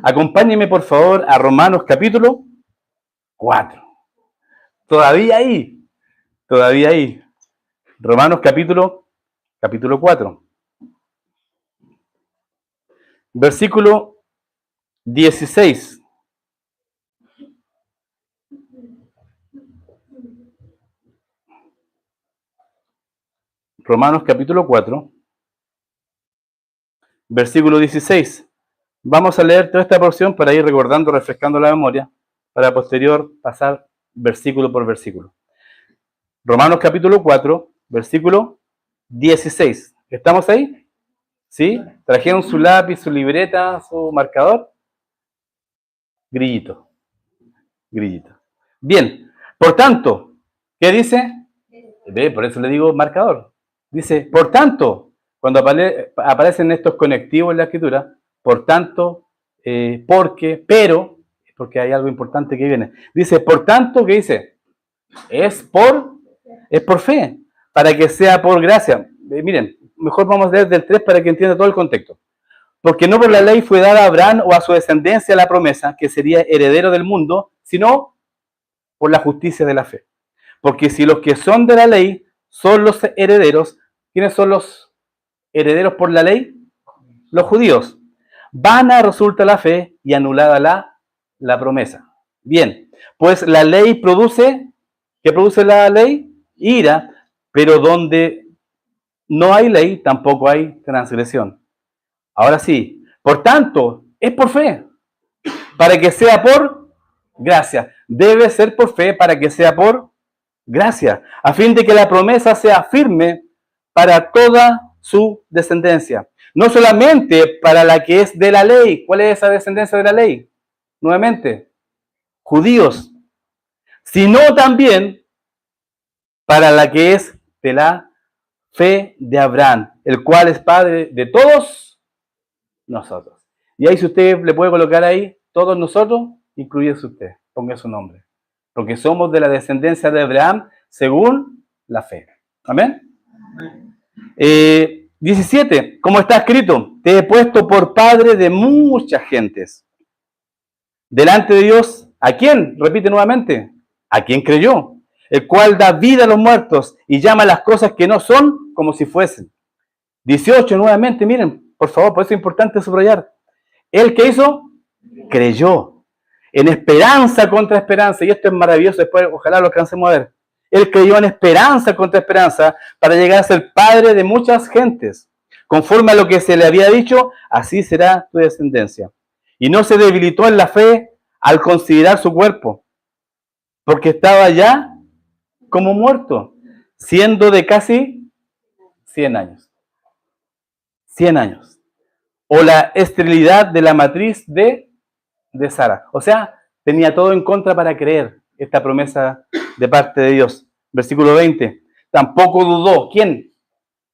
Acompáñeme, por favor, a Romanos capítulo 4. Todavía ahí. Romanos capítulo 4. Versículo 16. Romanos capítulo 4, versículo 16. Vamos a leer toda esta porción para ir recordando, refrescando la memoria, para posterior pasar versículo por versículo. Romanos capítulo 4, versículo 16. ¿Estamos ahí? ¿Sí? ¿Trajeron su lápiz, su libreta, su marcador? Grillito. Bien, por tanto, ¿qué dice? Por eso le digo marcador. Dice, por tanto, cuando aparecen estos conectivos en la escritura, por tanto, porque, pero, porque hay algo importante que viene. Dice, por tanto, ¿qué dice? Es por fe, para que sea por gracia. Miren, mejor vamos a leer del 3 para que entienda todo el contexto. Porque no por la ley fue dada a Abraham o a su descendencia la promesa, que sería heredero del mundo, sino por la justicia de la fe. Porque si los que son de la ley son los herederos, ¿quiénes son los herederos por la ley? Los judíos. Vana resulta la fe y anulada la promesa. Bien, pues la ley produce, ¿qué produce la ley? Ira, pero donde no hay ley, tampoco hay transgresión. Ahora sí, por tanto, es por fe, para que sea por gracia. Debe ser por fe para que sea por gracia, a fin de que la promesa sea firme para toda su descendencia. No solamente para la que es de la ley. ¿Cuál es esa descendencia de la ley? Nuevamente, judíos, sino también para la que es de la fe de Abraham, el cual es padre de todos nosotros. Y ahí si usted le puede colocar ahí, todos nosotros, incluyese usted, ponga su nombre. Porque somos de la descendencia de Abraham según la fe. Amén. 17, como está escrito, te he puesto por padre de muchas gentes. Delante de Dios, ¿a quién? Repite nuevamente, ¿a quién creyó? El cual da vida a los muertos y llama las cosas que no son como si fuesen. 18, nuevamente, miren, por favor, por eso es importante subrayar. ¿Él qué hizo? Creyó. En esperanza contra esperanza, y esto es maravilloso, después ojalá lo alcancemos a ver. Él creyó en esperanza contra esperanza para llegar a ser padre de muchas gentes. Conforme a lo que se le había dicho, así será tu descendencia. Y no se debilitó en la fe al considerar su cuerpo, porque estaba ya como muerto, siendo de casi 100 años. 100 años. O la esterilidad de la matriz de Sara. O sea, tenía todo en contra para creer esta promesa de parte de Dios. Versículo 20. Tampoco dudó. ¿Quién?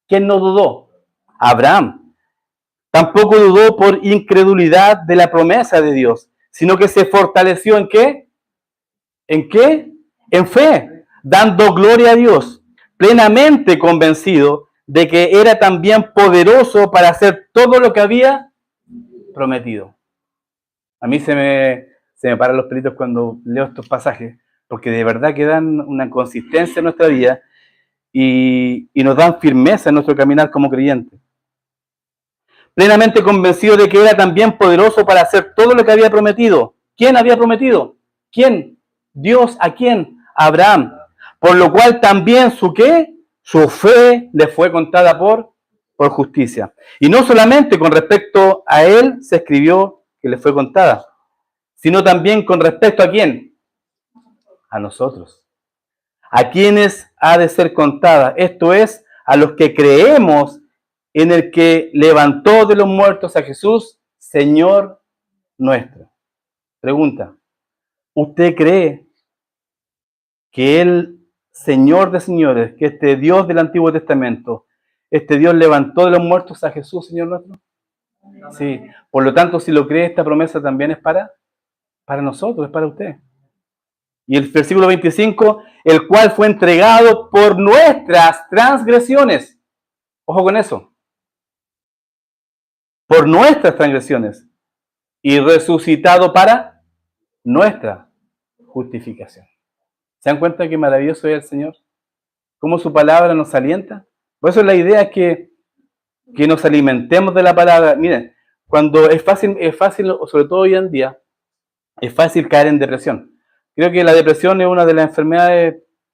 ¿Quién no dudó? Abraham. Tampoco dudó por incredulidad de la promesa de Dios, sino que se fortaleció ¿en qué? ¿En qué? En fe, dando gloria a Dios, plenamente convencido de que era también poderoso para hacer todo lo que había prometido. A mí se me paran los pelitos cuando leo estos pasajes, porque de verdad que dan una consistencia en nuestra vida y nos dan firmeza en nuestro caminar como creyentes. Plenamente convencido de que era también poderoso para hacer todo lo que había prometido. ¿Quién había prometido? ¿Quién? Dios. ¿A quién? Abraham. Por lo cual también su ¿qué? Su fe le fue contada por justicia. Y no solamente con respecto a él se escribió que le fue contada, sino también con respecto a quién? A nosotros. A quienes ha de ser contada. Esto es, a los que creemos en el que levantó de los muertos a Jesús, Señor nuestro. Pregunta, ¿usted cree que el Señor de señores, que este Dios del Antiguo Testamento, este Dios levantó de los muertos a Jesús, Señor nuestro? Sí, por lo tanto, si lo cree, esta promesa también es para nosotros, es para usted. Y el versículo 25, el cual fue entregado por nuestras transgresiones. Ojo con eso. por nuestras transgresiones y resucitado para nuestra justificación. ¿Se dan cuenta qué maravilloso es el Señor? ¿Cómo su palabra nos alienta? Por eso la idea es que nos alimentemos de la palabra. Miren, cuando es fácil, sobre todo hoy en día, es fácil caer en depresión. Creo que la depresión es una de las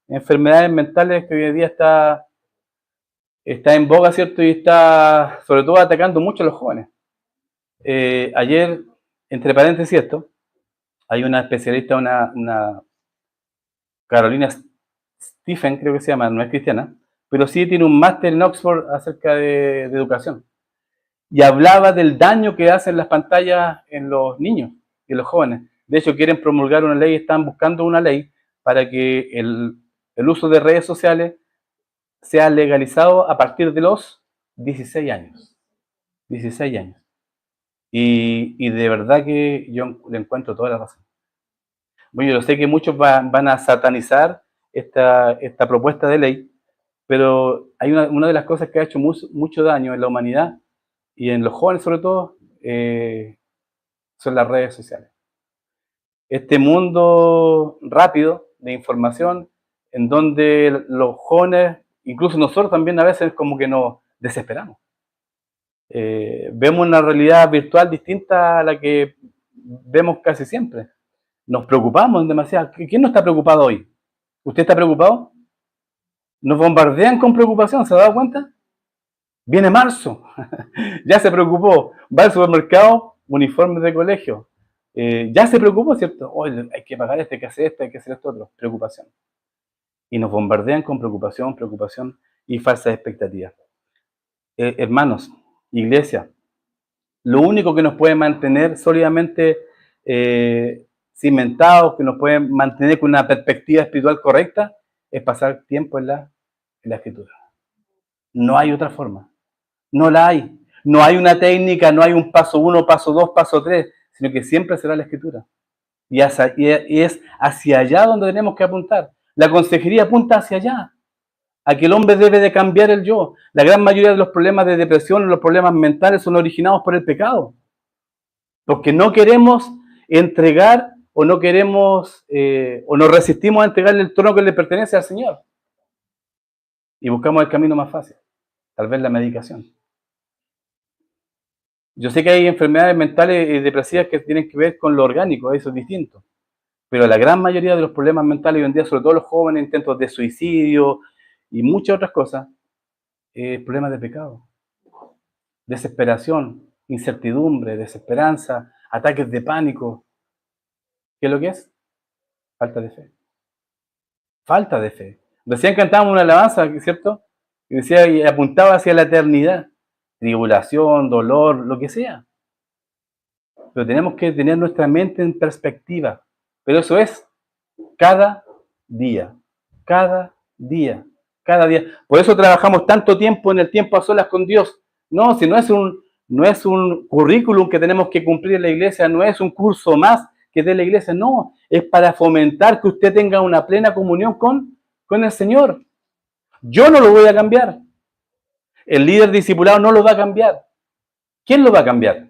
enfermedades mentales que hoy en día está en boga, ¿cierto? Y está sobre todo atacando mucho a los jóvenes. Ayer, entre paréntesis esto, hay una especialista, una Carolina Stephen, creo que se llama, no es cristiana, pero sí tiene un máster en Oxford acerca de educación. Y hablaba del daño que hacen las pantallas en los niños y en los jóvenes. De hecho, quieren promulgar una ley, están buscando una ley para que el uso de redes sociales sea legalizado a partir de los 16 años. 16 años. Y de verdad que yo le encuentro toda la razón. Bueno, yo sé que muchos van a satanizar esta propuesta de ley, pero hay una de las cosas que ha hecho mucho daño en la humanidad y en los jóvenes sobre todo, son las redes sociales. Este mundo rápido de información en donde los jóvenes, incluso nosotros también a veces como que nos desesperamos. Vemos una realidad virtual distinta a la que vemos casi siempre. Nos preocupamos demasiado. ¿Quién no está preocupado hoy? ¿Usted está preocupado? Nos bombardean con preocupación, ¿se ha dado cuenta? Viene marzo, ya se preocupó, va al supermercado, uniformes de colegio, ya se preocupó, ¿cierto? Oye, hay que pagar esto, hay que hacer esto, hay que hacer esto otro, preocupación. Y nos bombardean con preocupación y falsas expectativas. Hermanos, iglesia, lo único que nos puede mantener sólidamente cimentados, que nos puede mantener con una perspectiva espiritual correcta, es pasar tiempo en la Escritura. No hay otra forma. No la hay. No hay una técnica, no hay un paso 1, paso 2, paso 3, sino que siempre será la Escritura. Y es hacia allá donde tenemos que apuntar. La consejería apunta hacia allá, a que el hombre debe de cambiar el yo. La gran mayoría de los problemas de depresión, los problemas mentales son originados por el pecado. Porque no queremos entregar o no queremos o nos resistimos a entregarle el trono que le pertenece al Señor. Y buscamos el camino más fácil, tal vez la medicación. Yo sé que hay enfermedades mentales y depresivas que tienen que ver con lo orgánico, eso es distinto. Pero la gran mayoría de los problemas mentales hoy en día, sobre todo los jóvenes, intentos de suicidio y muchas otras cosas, problemas de pecado, desesperación, incertidumbre, desesperanza, ataques de pánico. ¿Qué es lo que es? Falta de fe. Falta de fe. Recién cantábamos una alabanza, ¿cierto? Y decía, y apuntaba hacia la eternidad. Tribulación, dolor, lo que sea. Pero tenemos que tener nuestra mente en perspectiva. Pero eso es cada día, cada día, cada día. Por eso trabajamos tanto tiempo en el tiempo a solas con Dios. No, si no es un currículum que tenemos que cumplir en la iglesia, no es un curso más que dé la iglesia, no. Es para fomentar que usted tenga una plena comunión con el Señor. Yo no lo voy a cambiar. El líder discipulado no lo va a cambiar. ¿Quién lo va a cambiar?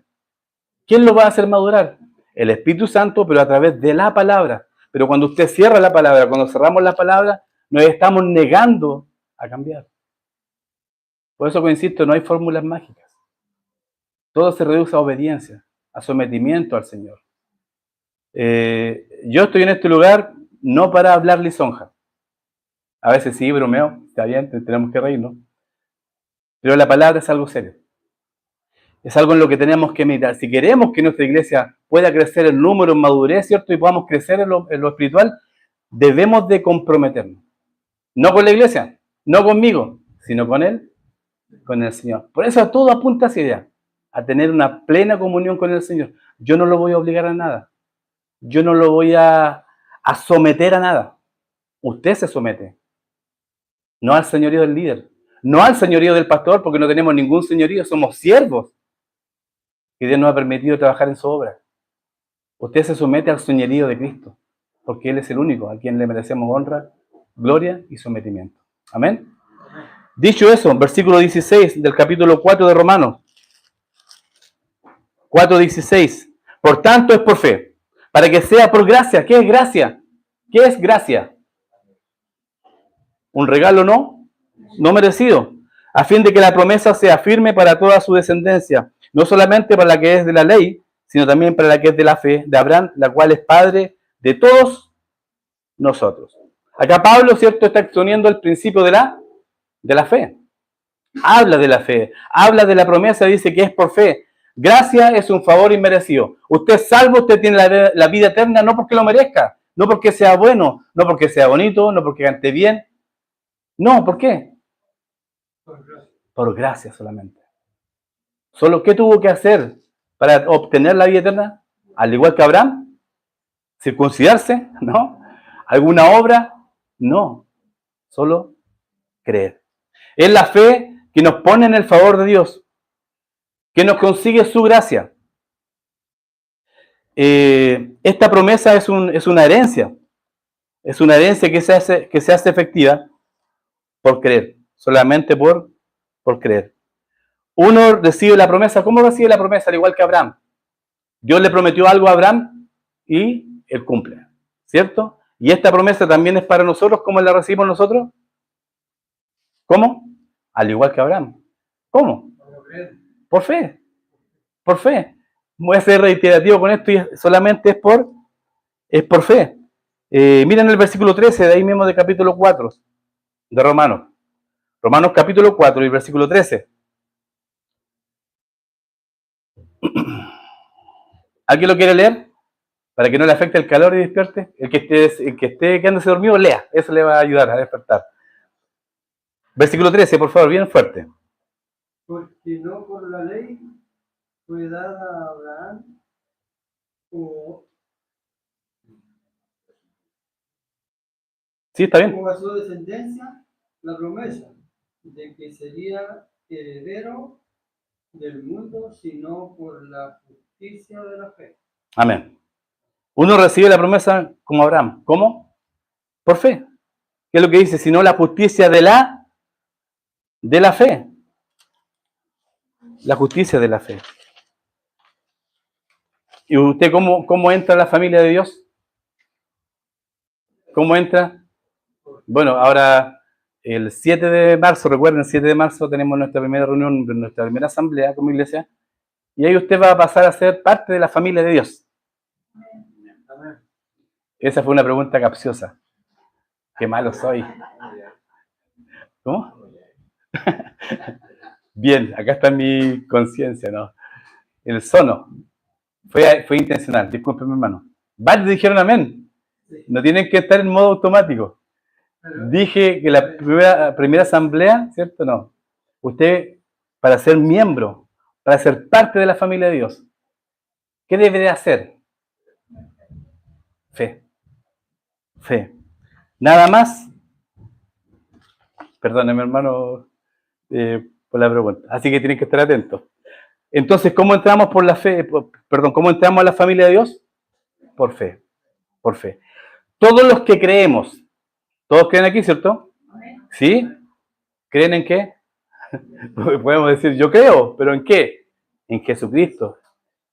¿Quién lo va a hacer madurar? El Espíritu Santo, pero a través de la palabra. Pero cuando usted cierra la palabra, cuando cerramos la palabra, nos estamos negando a cambiar. Por eso, insisto, no hay fórmulas mágicas. Todo se reduce a obediencia, a sometimiento al Señor. Yo estoy en este lugar no para hablar lisonja. A veces sí, bromeo, está bien, tenemos que reírnos. Pero la palabra es algo serio. Es algo en lo que tenemos que meditar. Si queremos que nuestra iglesia pueda crecer en número, en madurez, ¿cierto? Y podamos crecer en lo espiritual, debemos de comprometernos. No con la iglesia, no conmigo, sino con Él, con el Señor. Por eso todo apunta hacia allá, a tener una plena comunión con el Señor. Yo no lo voy a obligar a nada. Yo no lo voy a someter a nada. Usted se somete. No al señorío del líder. No al señorío del pastor, porque no tenemos ningún señorío. Somos siervos que Dios nos ha permitido trabajar en su obra. Usted se somete al señorío de Cristo, porque Él es el único a quien le merecemos honra, gloria y sometimiento. Amén. Dicho eso, versículo 16 del capítulo 4 de Romanos. 4:16. Por tanto es por fe, para que sea por gracia. ¿Qué es gracia? ¿Qué es gracia? Un regalo no merecido, a fin de que la promesa sea firme para toda su descendencia, no solamente para la que es de la ley, sino también para la que es de la fe de Abraham, la cual es padre de todos nosotros. Acá Pablo, ¿cierto?, está exponiendo el principio de la fe. Habla de la fe, habla de la promesa, dice que es por fe. Gracia es un favor inmerecido. Usted es salvo, usted tiene la vida eterna no porque lo merezca, no porque sea bueno, no porque sea bonito, no porque cante bien. No, ¿por qué? Por gracia solamente. ¿Solo qué tuvo que hacer para obtener la vida eterna? Al igual que Abraham, circuncidarse, ¿no? ¿Alguna obra? No, solo creer. Es la fe que nos pone en el favor de Dios, que nos consigue su gracia. Esta promesa es una herencia que se hace efectiva por creer, solamente por creer. Uno recibe la promesa. ¿Cómo recibe la promesa? Al igual que Abraham. Dios le prometió algo a Abraham y él cumple, ¿cierto? Y esta promesa también es para nosotros. ¿Cómo la recibimos nosotros? ¿Cómo? Al igual que Abraham. ¿Cómo? Por fe. Por fe. Voy a ser reiterativo con esto y solamente es por fe. Miren el versículo 13 de ahí mismo de capítulo 4 de Romanos. Romanos capítulo 4 y versículo 13. ¿Alguien lo quiere leer? Para que no le afecte el calor y despierte. El que esté quedándose dormido, lea. Eso le va a ayudar a despertar. Versículo 13, por favor, bien fuerte. Porque no por la ley fue dada a Abraham Sí, está bien. o a su descendencia la promesa de que sería heredero del mundo, sino por la justicia de la fe. Amén. Uno recibe la promesa como Abraham. ¿Cómo? Por fe. ¿Qué es lo que dice? Sino la justicia de la fe. La justicia de la fe. ¿Y usted cómo entra a la familia de Dios? ¿Cómo entra? Bueno, ahora el 7 de marzo, recuerden, el 7 de marzo tenemos nuestra primera reunión, nuestra primera asamblea como iglesia, y ahí usted va a pasar a ser parte de la familia de Dios. Amén. Esa fue una pregunta capciosa. Qué malo soy. ¿Cómo? Bien, acá está mi conciencia, ¿no? El sono. Fue intencional, discúlpeme, hermano. Varios dijeron amén. No tienen que estar en modo automático. Dije que la primera asamblea, ¿cierto? No. Usted, para ser miembro, para ser parte de la familia de Dios, ¿qué debe de hacer? Fe. Fe. Nada más. Perdóneme, hermano, por la pregunta. Así que tienen que estar atentos. Entonces, ¿cómo entramos por la fe? ¿Cómo entramos a la familia de Dios? Por fe. Por fe. Todos los que creemos, todos creen aquí, ¿cierto? ¿Sí? ¿Creen en qué? Podemos decir, yo creo, pero ¿en qué? En Jesucristo.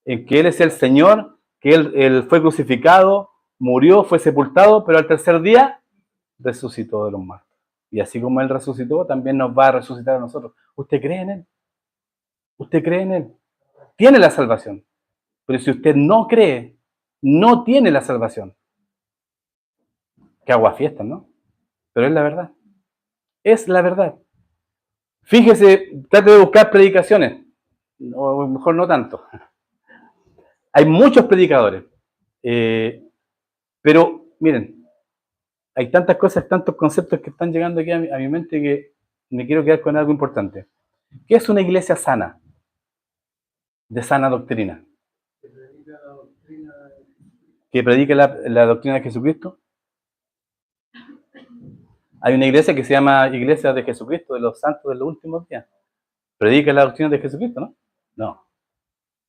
En que Él es el Señor, que Él fue crucificado, murió, fue sepultado, pero al tercer día resucitó de los muertos. Y así como Él resucitó, también nos va a resucitar a nosotros. ¿Usted cree en Él? ¿Usted cree en Él? Tiene la salvación. Pero si usted no cree, no tiene la salvación. Qué aguafiestas, ¿no? Pero es la verdad. Es la verdad. Fíjese, trate de buscar predicaciones. O mejor no tanto. Hay muchos predicadores. Pero, miren, hay tantas cosas, tantos conceptos que están llegando aquí a mi mente que me quiero quedar con algo importante. ¿Qué es una iglesia sana? De sana doctrina. ¿Que predica la doctrina de Jesucristo? Hay una iglesia que se llama Iglesia de Jesucristo, de los santos de los últimos días. ¿Predica la doctrina de Jesucristo, no? No.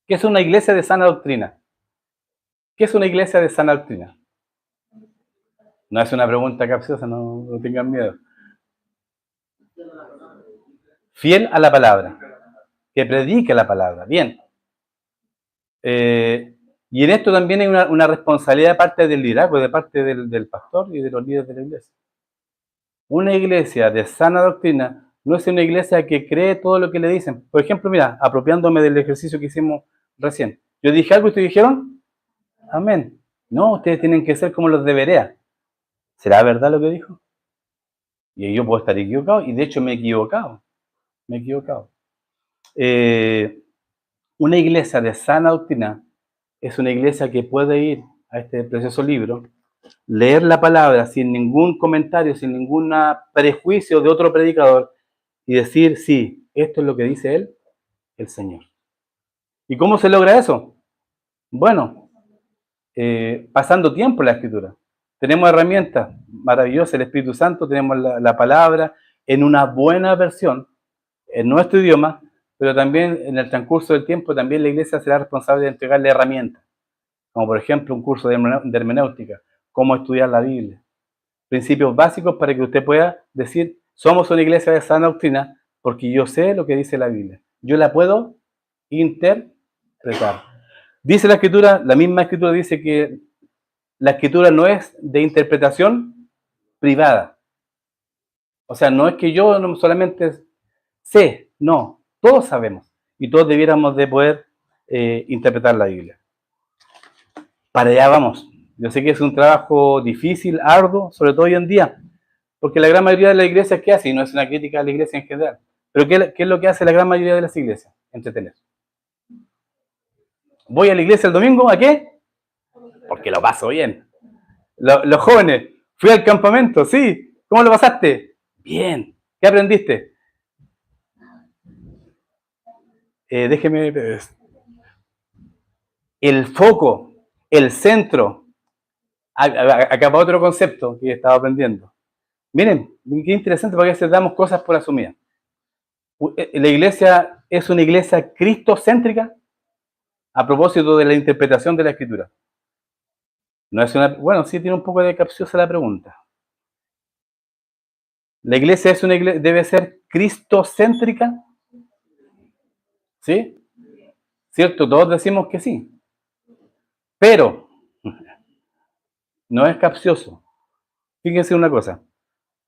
¿Qué es una iglesia de sana doctrina? ¿Qué es una iglesia de sana doctrina? No es una pregunta capciosa, no tengan miedo. Fiel a la palabra. Que predique la palabra. Bien. Y en esto también hay una responsabilidad de parte del liderazgo, de parte del pastor y de los líderes de la iglesia. Una iglesia de sana doctrina no es una iglesia que cree todo lo que le dicen. Por ejemplo, mira, apropiándome del ejercicio que hicimos recién. Yo dije algo y ustedes dijeron, amén. No, ustedes tienen que ser como los de Berea. ¿Será verdad lo que dijo? Y yo puedo estar equivocado, y de hecho me he equivocado. Una iglesia de sana doctrina es una iglesia que puede ir a este precioso libro, leer la palabra sin ningún comentario, sin ningún prejuicio de otro predicador y decir, sí, esto es lo que dice él, el Señor. ¿Y cómo se logra eso? Bueno, pasando tiempo en la Escritura. Tenemos herramientas maravillosas, el Espíritu Santo, tenemos la palabra en una buena versión, en nuestro idioma, pero también en el transcurso del tiempo también la iglesia será responsable de entregarle herramientas, como por ejemplo un curso de hermenéutica, cómo estudiar la Biblia, principios básicos para que usted pueda decir, somos una iglesia de sana doctrina porque yo sé lo que dice la Biblia, yo la puedo interpretar. Dice la Escritura, la misma Escritura dice que la Escritura no es de interpretación privada. O sea, no es que yo no solamente sé, no, todos sabemos y todos debiéramos de poder interpretar la Biblia. Para allá vamos. Yo sé que es un trabajo difícil, arduo, sobre todo hoy en día, porque la gran mayoría de las iglesias, ¿qué hace? Y no es una crítica a la iglesia en general, pero ¿qué es lo que hace la gran mayoría de las iglesias? Entretener. ¿Voy a la iglesia el domingo? ¿A qué? Porque lo paso bien. Los jóvenes, fui al campamento, sí. ¿Cómo lo pasaste? Bien. ¿Qué aprendiste? Déjeme... El foco, el centro. Acá va otro concepto que estaba aprendiendo. Miren, qué interesante porque a veces damos cosas por asumidas. La iglesia es una iglesia cristocéntrica a propósito de la interpretación de la Escritura. No es una, bueno, sí tiene un poco de capciosa la pregunta. ¿La iglesia es una iglesia, debe ser cristocéntrica? ¿Sí? ¿Cierto? Todos decimos que sí. Pero no es capcioso. Fíjense una cosa.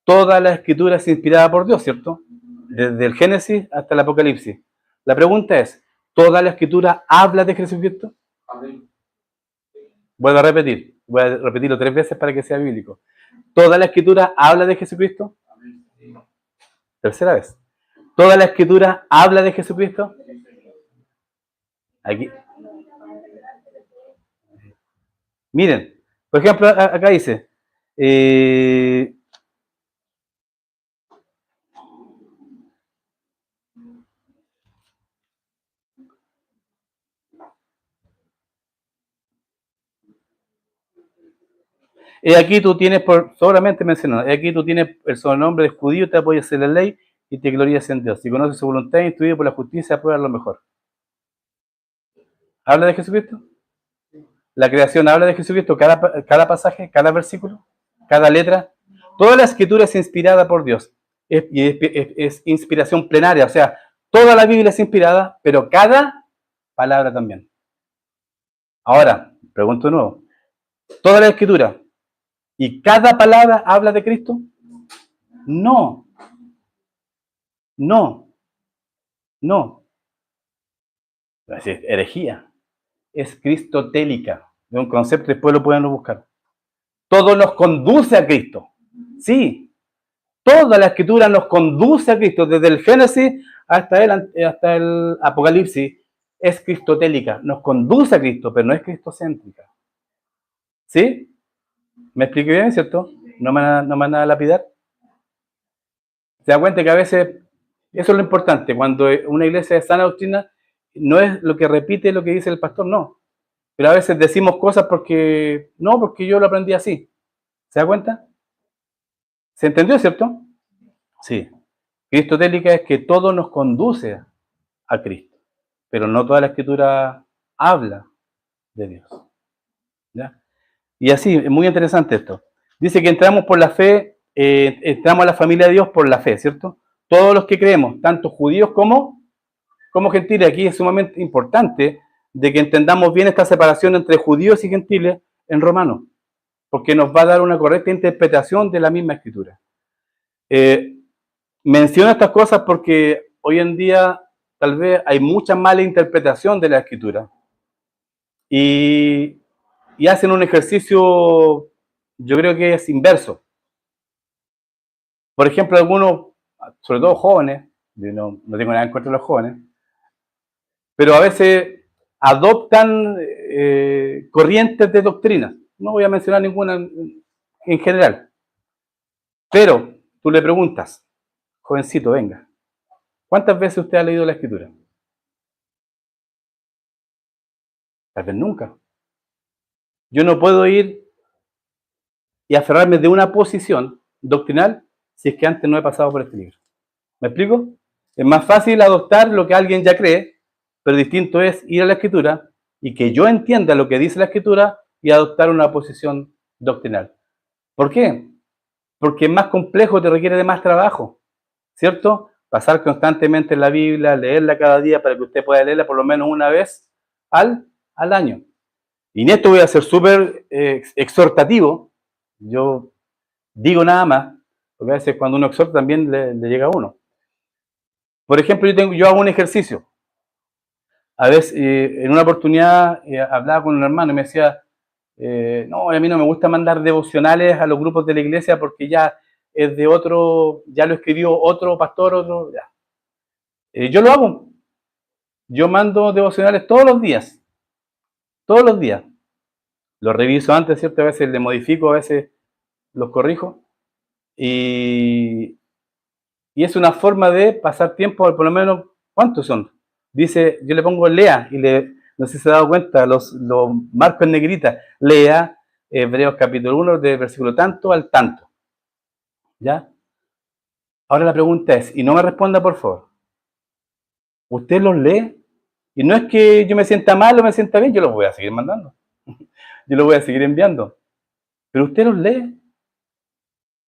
Toda la Escritura es inspirada por Dios, ¿cierto? Desde el Génesis hasta el Apocalipsis. La pregunta es, ¿toda la Escritura habla de Jesucristo? Amén. Voy a repetirlo 3 veces para que sea bíblico. ¿Toda la Escritura habla de Jesucristo? Amén. Tercera vez. ¿Toda la Escritura habla de Jesucristo? Aquí. Miren, por ejemplo, acá dice, aquí tú tienes, solamente mencionado, aquí tú tienes el sobrenombre de judío, te apoyas en la ley y te glorías en Dios. Si conoces su voluntad, instruido por la justicia, apruebas lo mejor. ¿Habla de Jesucristo? La creación habla de Jesucristo, cada pasaje, cada versículo, cada letra. Toda la Escritura es inspirada por Dios. Es inspiración plenaria, o sea, toda la Biblia es inspirada, pero cada palabra también. Ahora, pregunto de nuevo, ¿toda la Escritura y cada palabra habla de Cristo? No. Es herejía. Es cristotélica, de un concepto, después lo pueden buscar. Todo nos conduce a Cristo. Sí, toda la Escritura nos conduce a Cristo, desde el Génesis hasta el Apocalipsis, es cristotélica, nos conduce a Cristo, pero no es cristocéntrica. ¿Sí? ¿Me expliqué bien, cierto? ¿No me van a lapidar? ¿Se da cuenta que a veces, eso es lo importante, cuando una iglesia de sana doctrina, no es lo que repite lo que dice el pastor, no. Pero a veces decimos cosas porque yo lo aprendí así. ¿Se da cuenta? ¿Se entendió, cierto? Sí. Cristotélica es que todo nos conduce a Cristo, pero no toda la Escritura habla de Dios. ¿Ya? Y así, es muy interesante esto. Dice que entramos por la fe, entramos a la familia de Dios por la fe, ¿cierto? Todos los que creemos, tanto judíos como gentiles, aquí es sumamente importante de que entendamos bien esta separación entre judíos y gentiles en Romanos, porque nos va a dar una correcta interpretación de la misma escritura. Menciono estas cosas porque hoy en día tal vez hay mucha mala interpretación de la escritura y hacen un ejercicio, yo creo que es inverso. Por ejemplo, algunos, sobre todo jóvenes, yo no tengo nada en contra de los jóvenes, pero a veces adoptan corrientes de doctrinas. No voy a mencionar ninguna en general. Pero tú le preguntas, jovencito, venga, ¿cuántas veces usted ha leído la Escritura? Tal vez nunca. Yo no puedo ir y aferrarme de una posición doctrinal si es que antes no he pasado por este libro. ¿Me explico? Es más fácil adoptar lo que alguien ya cree, pero distinto es ir a la Escritura y que yo entienda lo que dice la Escritura y adoptar una posición doctrinal. ¿Por qué? Porque es más complejo, te requiere de más trabajo, ¿cierto? Pasar constantemente la Biblia, leerla cada día para que usted pueda leerla por lo menos una vez al año. Y en esto voy a ser súper exhortativo. Yo digo nada más, porque a veces cuando uno exhorta también le llega a uno. Por ejemplo, yo hago un ejercicio. A veces, en una oportunidad, hablaba con un hermano y me decía, no, a mí no me gusta mandar devocionales a los grupos de la iglesia porque ya es de otro, ya lo escribió otro pastor, otro, ya. Yo lo hago. Yo mando devocionales todos los días. Todos los días. Los reviso antes, ¿cierto? A veces le modifico, a veces los corrijo. Y es una forma de pasar tiempo, por lo menos, ¿cuántos son? Dice, yo le pongo lea, y no sé si se ha dado cuenta, los marco en negrita, lea, Hebreos capítulo 1, de versículo tanto al tanto. ¿Ya? Ahora la pregunta es, y no me responda por favor, ¿usted los lee? Y no es que yo me sienta mal o me sienta bien, yo los voy a seguir mandando. Yo los voy a seguir enviando. Pero usted los lee.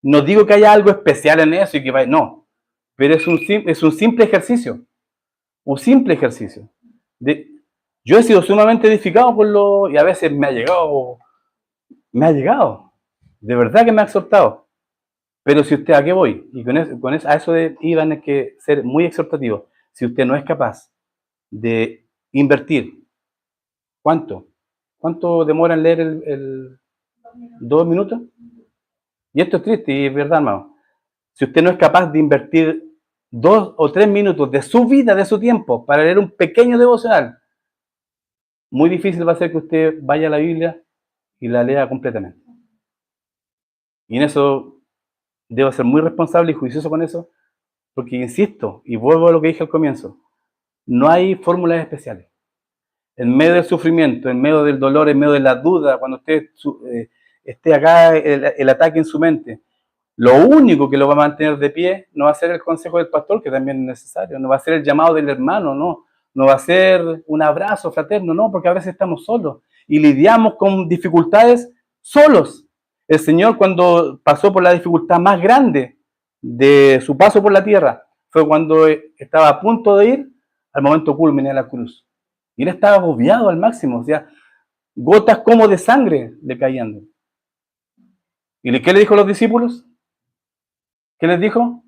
No digo que haya algo especial en eso y que vaya, no. Pero es un simple ejercicio. Un simple ejercicio. Yo he sido sumamente edificado por y a veces me ha llegado. De verdad que me ha exhortado. Pero si usted, ¿a qué voy? Y a eso iban a que ser muy exhortativos. Si usted no es capaz de invertir, ¿cuánto? ¿Cuánto demora en leer el 2 minutos? Y esto es triste y es verdad, hermano. Si usted no es capaz de invertir 2 o 3 minutos de su vida, de su tiempo, para leer un pequeño devocional, muy difícil va a ser que usted vaya a la Biblia y la lea completamente. Y en eso debo ser muy responsable y juicioso con eso, porque insisto, y vuelvo a lo que dije al comienzo, no hay fórmulas especiales. En medio del sufrimiento, en medio del dolor, en medio de la duda, cuando usted esté acá el ataque en su mente, lo único que lo va a mantener de pie no va a ser el consejo del pastor, que también es necesario, no va a ser el llamado del hermano, no va a ser un abrazo fraterno, no, porque a veces estamos solos y lidiamos con dificultades solos. El Señor, cuando pasó por la dificultad más grande de su paso por la tierra, fue cuando estaba a punto de ir al momento culmine de la cruz. Y él estaba agobiado al máximo, o sea, gotas como de sangre le caían. ¿Y qué le dijo a los discípulos? ¿Qué les dijo?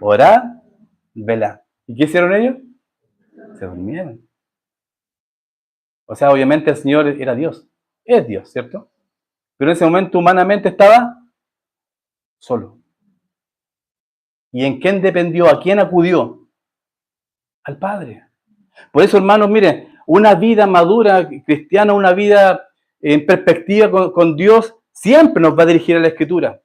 Orad, velad. ¿Y qué hicieron ellos? Se durmieron. O sea, obviamente el Señor era Dios. Es Dios, ¿cierto? Pero en ese momento humanamente estaba solo. ¿Y en quién dependió? ¿A quién acudió? Al Padre. Por eso, hermanos, miren, una vida madura, cristiana, una vida en perspectiva con Dios, siempre nos va a dirigir a la Escritura.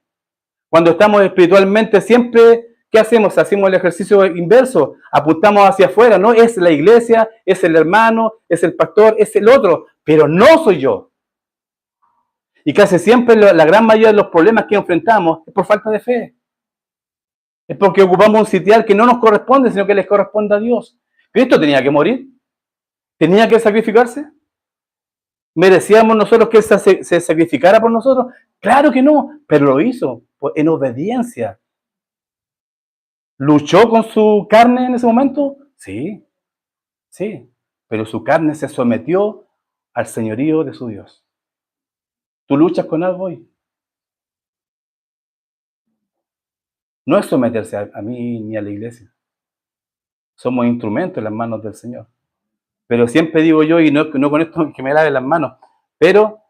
Cuando estamos espiritualmente, siempre, ¿qué hacemos? Hacemos el ejercicio inverso, apuntamos hacia afuera, ¿no? Es la iglesia, es el hermano, es el pastor, es el otro, pero no soy yo. Y casi siempre la gran mayoría de los problemas que enfrentamos es por falta de fe. Es porque ocupamos un sitial que no nos corresponde, sino que les corresponde a Dios. ¿Cristo tenía que morir? ¿Tenía que sacrificarse? ¿Merecíamos nosotros que Él se sacrificara por nosotros? Claro que no, pero lo hizo en obediencia. ¿Luchó con su carne en ese momento? Sí, sí. pero su carne se sometió al señorío de su Dios. ¿Tú luchas con algo hoy? No es someterse a mí ni a la iglesia. Somos instrumentos en las manos del Señor. Pero siempre digo yo, y no con esto que me lave las manos, pero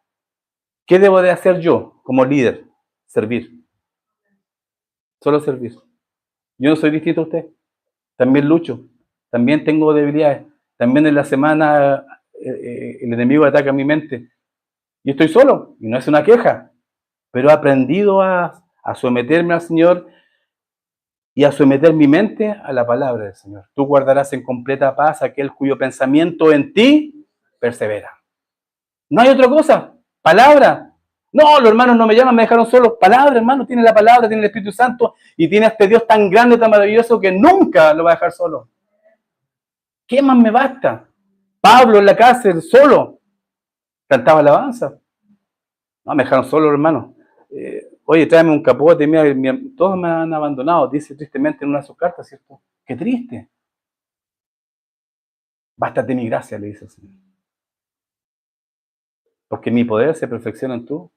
¿qué debo de hacer yo como líder? Servir. Solo servir. Yo no soy distinto a usted. También lucho. También tengo debilidades. También en la semana el enemigo ataca mi mente. Y estoy solo. Y no es una queja. Pero he aprendido a someterme al Señor y a someter mi mente a la palabra del Señor. Tú guardarás en completa paz aquel cuyo pensamiento en ti persevera. No hay otra cosa. Palabra. No, los hermanos no me llaman, me dejaron solo. Palabra, hermano, tiene la palabra, tiene el Espíritu Santo y tiene a este Dios tan grande, tan maravilloso que nunca lo va a dejar solo. ¿Qué más me basta? Pablo en la cárcel, solo, cantaba alabanza. No, me dejaron solo, hermano. Oye, tráeme un capote, mira, todos me han abandonado, dice tristemente en una de sus cartas, ¿cierto? Qué triste. Bástate mi gracia, le dice el Señor. Porque mi poder se perfecciona en tu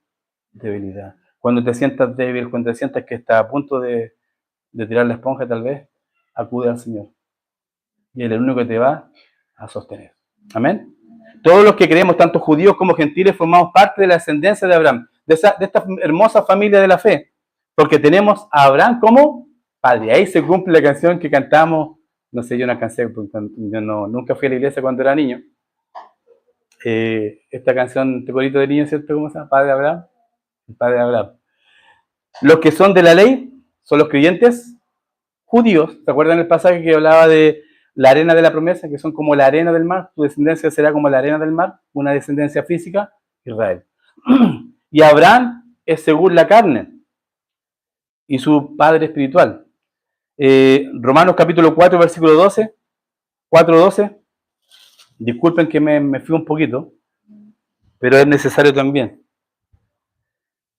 debilidad. Cuando te sientas débil, cuando te sientas que estás a punto de tirar la esponja, tal vez, acude al Señor. Y Él es el único que te va a sostener. Amén. Todos los que creemos, tanto judíos como gentiles, formamos parte de la descendencia de Abraham, de esta hermosa familia de la fe, porque tenemos a Abraham como padre. Ahí se cumple la canción que cantamos, no sé, yo no cansé, porque yo nunca fui a la iglesia cuando era niño. Esta canción, este corito de niño, ¿cierto? ¿Cómo se llama? Padre Abraham. El padre Abraham. Los que son de la ley son los creyentes judíos. ¿Se acuerdan el pasaje que hablaba de la arena de la promesa, que son como la arena del mar? Tu descendencia será como la arena del mar, una descendencia física, Israel. Y Abraham es según la carne y su padre espiritual. Romanos capítulo 4, versículo 12, 4:12. Disculpen que me fui un poquito, pero es necesario también.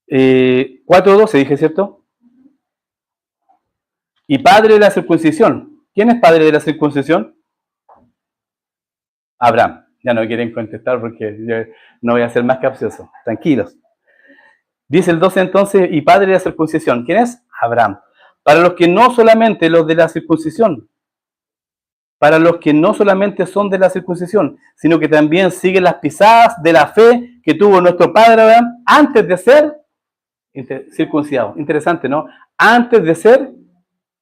4:12 dije, ¿cierto? Y padre de la circuncisión. ¿Quién es padre de la circuncisión? Abraham. Ya no quieren contestar porque yo no voy a ser más capcioso. Tranquilos. Dice el 12 entonces, y padre de la circuncisión. ¿Quién es? Abraham. Para los que no solamente los de la circuncisión, para los que no solamente son de la circuncisión, sino que también siguen las pisadas de la fe que tuvo nuestro padre Abraham antes de ser circuncidado. Interesante, ¿no? Antes de ser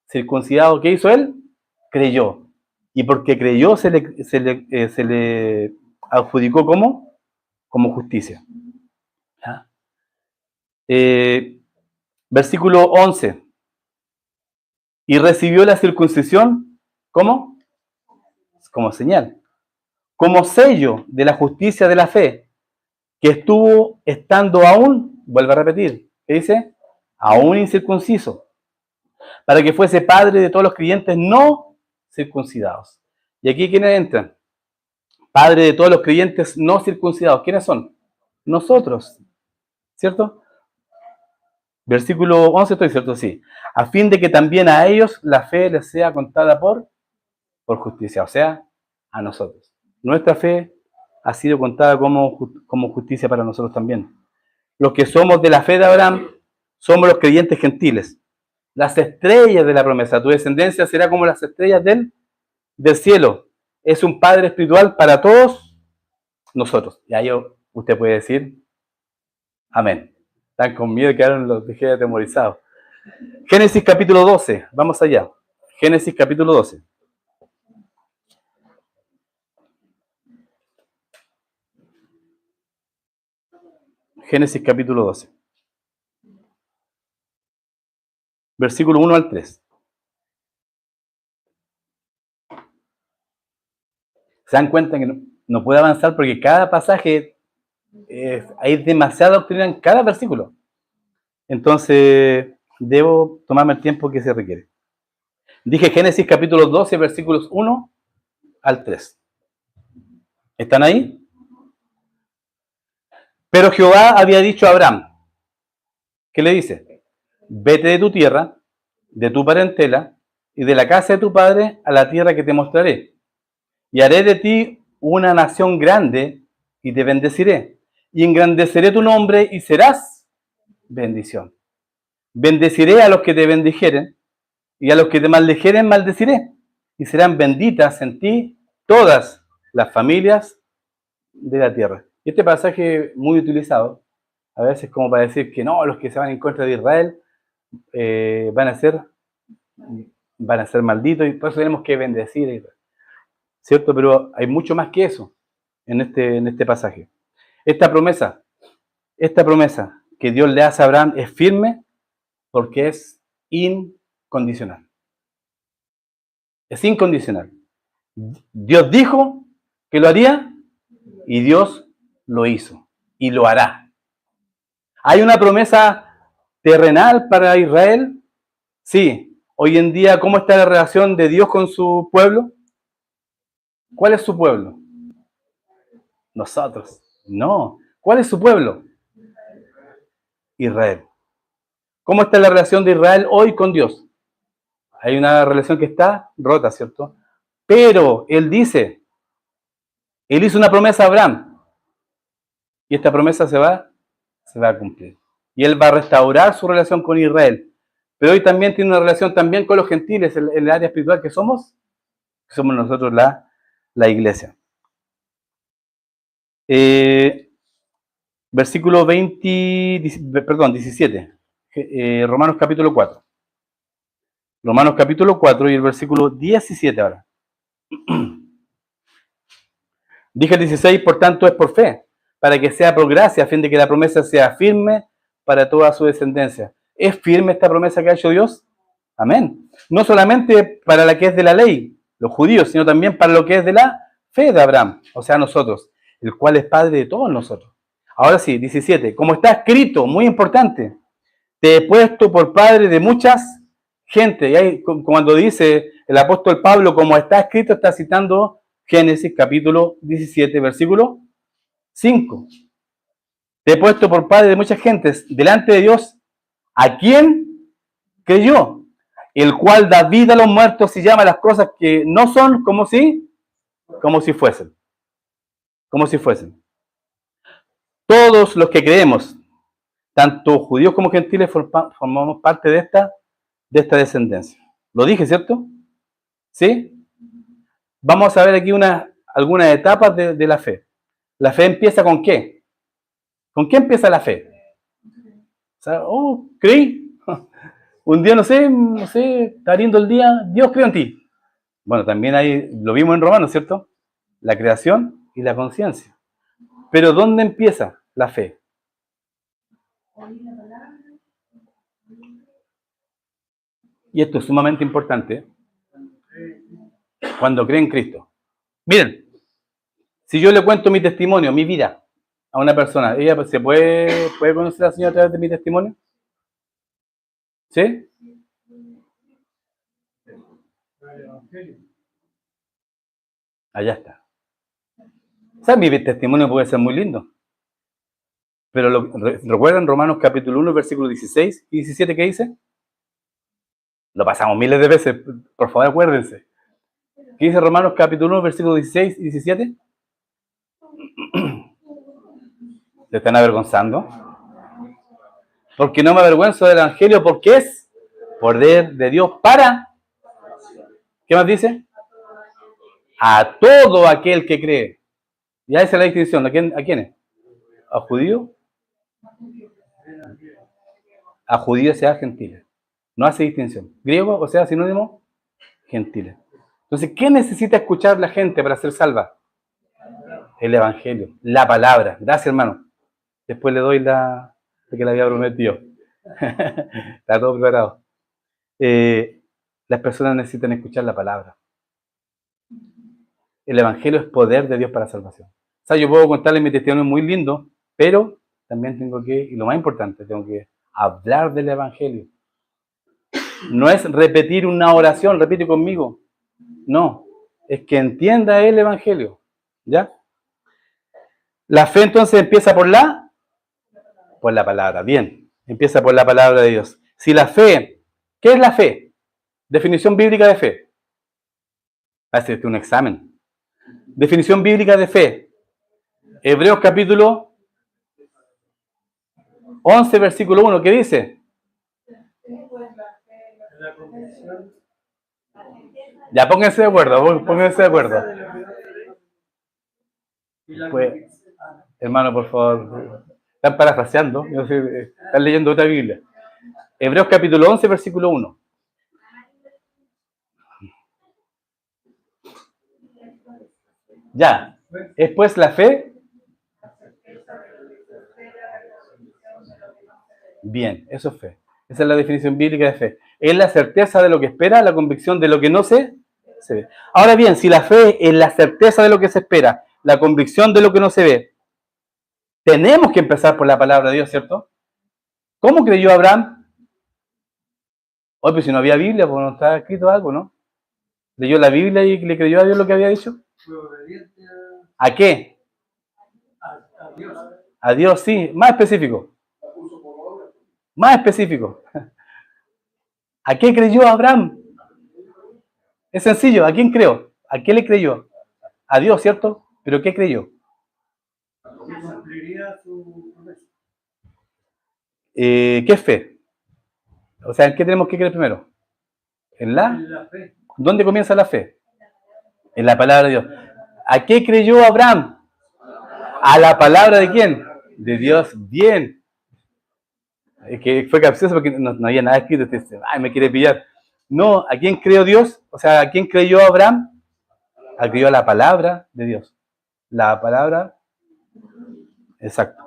circuncidado, ¿qué hizo él? Creyó. Y porque creyó se le adjudicó como justicia. Versículo 11. Y recibió la circuncisión, ¿cómo? Como señal. Como sello de la justicia de la fe, que estuvo estando aún, vuelvo a repetir, ¿qué dice? Aún incircunciso, para que fuese padre de todos los creyentes no circuncidados. Y aquí, ¿quiénes entran? Padre de todos los creyentes no circuncidados. ¿Quiénes son? Nosotros, ¿cierto? Versículo 11, estoy cierto, sí. A fin de que también a ellos la fe les sea contada por justicia, o sea, a nosotros. Nuestra fe ha sido contada como justicia para nosotros también. Los que somos de la fe de Abraham somos los creyentes gentiles. Las estrellas de la promesa. Tu descendencia será como las estrellas del cielo. Es un padre espiritual para todos nosotros. Y ahí usted puede decir, amén. Están con miedo, quedaron los dejé atemorizados. Génesis capítulo 12. Vamos allá. Génesis capítulo 12. Génesis capítulo 12. Versículo 1 al 3. Se dan cuenta que no puede avanzar porque cada pasaje hay demasiada doctrina en cada versículo. Entonces, debo tomarme el tiempo que se requiere. Dije Génesis capítulo 12, versículos 1 al 3. ¿Están ahí? Pero Jehová había dicho a Abraham, ¿qué le dice? Vete de tu tierra, de tu parentela y de la casa de tu padre a la tierra que te mostraré. Y haré de ti una nación grande y te bendeciré. Y engrandeceré tu nombre y serás bendición. Bendeciré a los que te bendijeren y a los que te maldijeren maldeciré. Y serán benditas en ti todas las familias de la tierra. Y este pasaje muy utilizado, a veces como para decir que no, los que se van en contra de Israel van a ser malditos y por eso tenemos que bendecir a Israel. ¿Cierto? Pero hay mucho más que eso en este pasaje. Esta promesa que Dios le hace a Abraham es firme porque es incondicional. Es incondicional. Dios dijo que lo haría y Dios lo hizo y lo hará. ¿Hay una promesa terrenal para Israel? Sí. Hoy en día, ¿cómo está la relación de Dios con su pueblo? ¿Cuál es su pueblo? Nosotros. No. ¿Cuál es su pueblo? Israel. ¿Cómo está la relación de Israel hoy con Dios? Hay una relación que está rota, ¿cierto? Pero Él dice, Él hizo una promesa a Abraham y esta promesa se va a cumplir. Y Él va a restaurar su relación con Israel. Pero hoy también tiene una relación también con los gentiles en el área espiritual que somos nosotros la iglesia. Versículo 17. Romanos capítulo 4. Romanos capítulo 4 y el versículo 17 ahora. Dije el 16, por tanto es por fe, para que sea por gracia, a fin de que la promesa sea firme para toda su descendencia. ¿Es firme esta promesa que ha hecho Dios? Amén. No solamente para la que es de la ley, los judíos, sino también para lo que es de la fe de Abraham, o sea, nosotros, el cual es Padre de todos nosotros. Ahora sí, 17. Como está escrito, muy importante, te he puesto por padre de muchas gente. Y ahí, cuando dice el apóstol Pablo, como está escrito, está citando Génesis capítulo 17, versículo 5. Te he puesto por padre de muchas gentes delante de Dios, a quien creyó, el cual da vida a los muertos y llama a las cosas que no son como si fuesen. Como si fuesen. Todos los que creemos, tanto judíos como gentiles, formamos parte de esta descendencia. ¿Lo dije, cierto? ¿Sí? Vamos a ver aquí algunas etapas de la fe. ¿La fe empieza con qué? ¿Con qué empieza la fe? O sea, creí. Un día, no sé, está abriendo el día, Dios creó en ti. Bueno, también ahí lo vimos en Romanos, ¿cierto? La creación y la conciencia. Pero ¿dónde empieza la fe? Y esto es sumamente importante cuando cree en Cristo. Miren, si yo le cuento mi testimonio, mi vida, a una persona, ¿ella se puede conocer al Señor a través de mi testimonio? ¿Sí? Allá está. O sea, mi testimonio puede ser muy lindo. Pero ¿recuerdan Romanos capítulo 1, versículo 16 y 17 que dice? Lo pasamos miles de veces, por favor acuérdense. ¿Qué dice Romanos capítulo 1, versículo 16 y 17? ¿Se están avergonzando? Porque no me avergüenzo del evangelio, porque es poder de Dios para... ¿Qué más dice? A todo aquel que cree. Ya esa es la distinción. ¿A quiénes? ¿A judíos? A judíos sea gentiles. No hace distinción. Griego, o sea, sinónimo, gentiles. Entonces, ¿qué necesita escuchar la gente para ser salva? El evangelio, la palabra. Gracias, hermano. Después le doy la que le había prometido. Está todo preparado. Las personas necesitan escuchar la palabra. El evangelio es poder de Dios para la salvación. O sea, yo puedo contarles mi testimonio muy lindo, pero también tengo que, y lo más importante, tengo que hablar del evangelio. No es repetir una oración, repite conmigo. No, es que entienda el evangelio. ¿Ya? La fe entonces empieza por la palabra. Bien, empieza por la palabra de Dios. Si la fe, ¿qué es la fe? Definición bíblica de fe. Hace un examen. Definición bíblica de fe. Hebreos capítulo 11, versículo 1. ¿Qué dice? La convicción Ya, pónganse de acuerdo, pónganse de acuerdo. y la Pues, convicción. hermano, por favor, están parafraseando, no sé, están leyendo otra Biblia. Hebreos capítulo 11, versículo 1. Ya, es pues la fe. Bien, eso es fe. Esa es la definición bíblica de fe. Es la certeza de lo que espera, la convicción de lo que no se ve. Ahora bien, si la fe es la certeza de lo que se espera, la convicción de lo que no se ve, tenemos que empezar por la palabra de Dios, ¿cierto? ¿Cómo creyó Abraham? Oye, pues si no había Biblia, pues no estaba escrito algo, ¿no? ¿Leyó la Biblia y le creyó a Dios lo que había dicho? Fue obediente ¿A qué? a Dios. A Dios, sí. Más específico. Más específico. ¿A qué creyó Abraham? Es sencillo. ¿A quién creó? ¿A qué le creyó? A Dios, ¿cierto? ¿Pero qué creyó? Y cumpliría su promesa. ¿Qué es fe? O sea, ¿en qué tenemos que creer primero? ¿En la? En la fe. ¿Dónde comienza la fe? En la palabra de Dios. ¿A qué creyó Abraham? ¿A la palabra de quién? De Dios. Bien. Es que fue capcioso porque no había nada escrito. Usted dice, ay, me quiere pillar. No, ¿a quién creyó Dios? O sea, ¿a quién creyó Abraham? Creyó a la palabra de Dios. La palabra. Exacto.